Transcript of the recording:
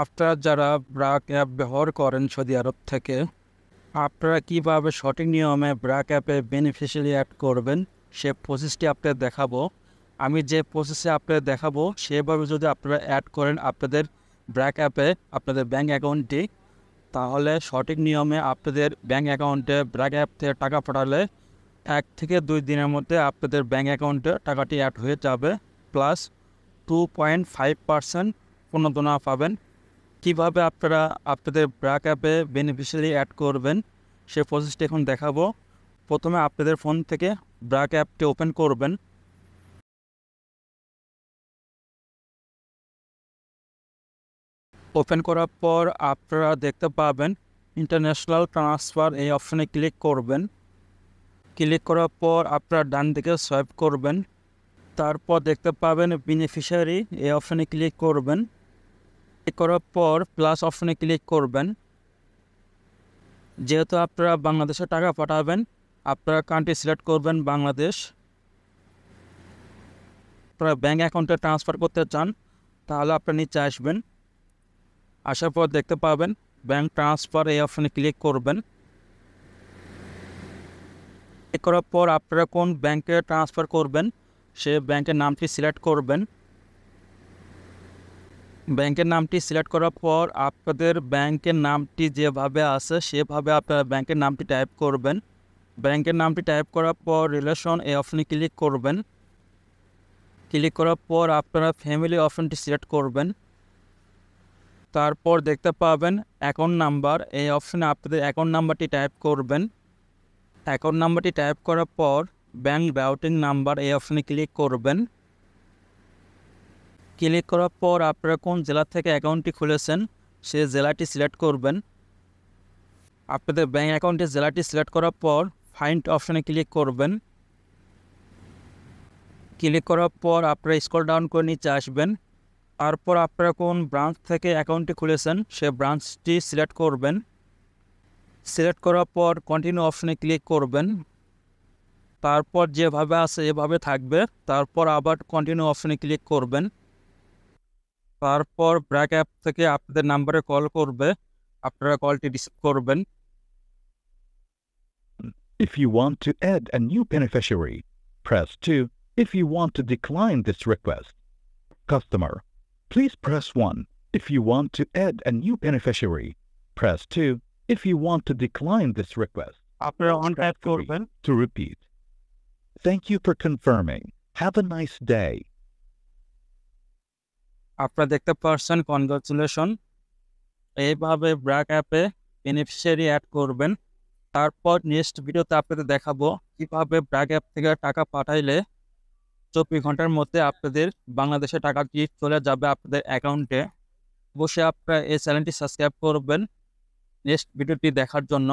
আপনারা যারা ব্র্যাক অ্যাপ ব্যবহার করেন সৌদি আরব থেকে, আপনারা কীভাবে সঠিক নিয়মে ব্র্যাক অ্যাপে বেনিফিশিয়ারি অ্যাড করবেন সে প্রসেসটি আপনাদের দেখাবো। আমি যে প্রসেসে আপনাদের দেখাবো সেভাবে যদি আপনারা অ্যাড করেন আপনাদের ব্র্যাক অ্যাপে আপনাদের ব্যাঙ্ক অ্যাকাউন্টটি, তাহলে সঠিক নিয়মে আপনাদের ব্যাঙ্ক অ্যাকাউন্টে ব্র্যাক অ্যাপ থেকে টাকা পাঠালে 1 থেকে 2 দিনের মধ্যে আপনাদের ব্যাঙ্ক অ্যাকাউন্টে টাকাটি অ্যাড হয়ে যাবে, প্লাস 2.5% প্রণোদনা পাবেন। কীভাবে আপনারা আপনাদের ব্র্যাক অ্যাপে বেনিফিশিয়ারি অ্যাড করবেন সে প্রসেসটি এখন দেখাবো। প্রথমে আপনাদের ফোন থেকে ব্র্যাক অ্যাপটি ওপেন করবেন। ওপেন করার পর আপনারা দেখতে পাবেন ইন্টারন্যাশনাল ট্রান্সফার, এই অপশানে ক্লিক করবেন। ক্লিক করার পর আপনারা ডান দিকে সোয়াইপ করবেন। তারপর দেখতে পাবেন বেনিফিশিয়ারি, এই অপশানে ক্লিক করবেন। ক্লিক করার পর প্লাস অপশানে ক্লিক করবেন। যেহেতু আপনারা বাংলাদেশে টাকা পাঠাবেন, আপনারা কান্ট্রি সিলেক্ট করবেন বাংলাদেশ। আপনারা ব্যাঙ্ক অ্যাকাউন্টে ট্রান্সফার করতে চান তাহলে আপনারা নিচে আসবেন। আসার পর দেখতে পাবেন ব্যাঙ্ক ট্রান্সফার, এই অপশানে ক্লিক করবেন। ক্লিক করার পর আপনারা কোন ব্যাঙ্কে ট্রান্সফার করবেন সে ব্যাঙ্কের নামটি সিলেক্ট করবেন। ব্যাঙ্কের নামটি সিলেক্ট করার পর আপনাদের ব্যাঙ্কের নামটি যেভাবে আছে সেভাবে আপনারা ব্যাঙ্কের নামটি টাইপ করবেন। ব্যাঙ্কের নামটি টাইপ করার পর রিলেশন, এই অপশানে ক্লিক করবেন। ক্লিক করার পর আপনারা ফ্যামিলি অপশানটি সিলেক্ট করবেন। তারপর দেখতে পাবেন অ্যাকাউন্ট নাম্বার, এই অপশানে আপনাদের অ্যাকাউন্ট নাম্বারটি টাইপ করবেন। অ্যাকাউন্ট নাম্বারটি টাইপ করার পর ব্যাঙ্ক রাউটিং নাম্বার, এই অপশানে ক্লিক করবেন। ক্লিক করার পর আপনারা কোন জেলা থেকে অ্যাকাউন্টটি খুলেছেন সে জেলাটি সিলেক্ট করবেন। আপনাদের ব্যাঙ্ক অ্যাকাউন্টের জেলাটি সিলেক্ট করার পর ফাইন্ড অপশানে ক্লিক করবেন। ক্লিক করার পর আপনারা স্ক্রল ডাউন করে নিচে আসবেন। তারপর আপনারা কোন ব্রাঞ্চ থেকে অ্যাকাউন্টটি খুলেছেন সে ব্রাঞ্চটি সিলেক্ট করবেন। সিলেক্ট করার পর কন্টিনিউ অপশানে ক্লিক করবেন। তারপর যেভাবে আছে এভাবে থাকবে। তারপর আবার কন্টিনিউ অপশানে ক্লিক করবেন। তারপর ব্র্যাক অ্যাপ থেকে আপনাদের নাম্বারে কল করবে, আপনারা কলটি রিসিভ করবেন। If you want to add a new beneficiary, press 2. If you want to decline this request, customer, please press 1. If you want to add a new beneficiary, press 2. If you want to decline this request, আপনারা on press type 3 করবেন। to repeat. Thank you for confirming. Have a nice day. আপনারা দেখতে পাচ্ছেন congratulation. এইভাবে ব্র্যাক অ্যাপে beneficiary add করবেন। তারপর next ভিডিওতে আপনাদের দেখাবো কীভাবে ব্র্যাক অ্যাপ থেকে টাকা পাঠাইলে 24 ঘন্টার মধ্যে আপনাদের বাংলাদেশে টাকাটি চলে যাবে আপনাদের অ্যাকাউন্টে। অবশ্যই আপনারা এই চ্যানেলটি সাবস্ক্রাইব করবেন নেক্সট ভিডিওটি দেখার জন্য।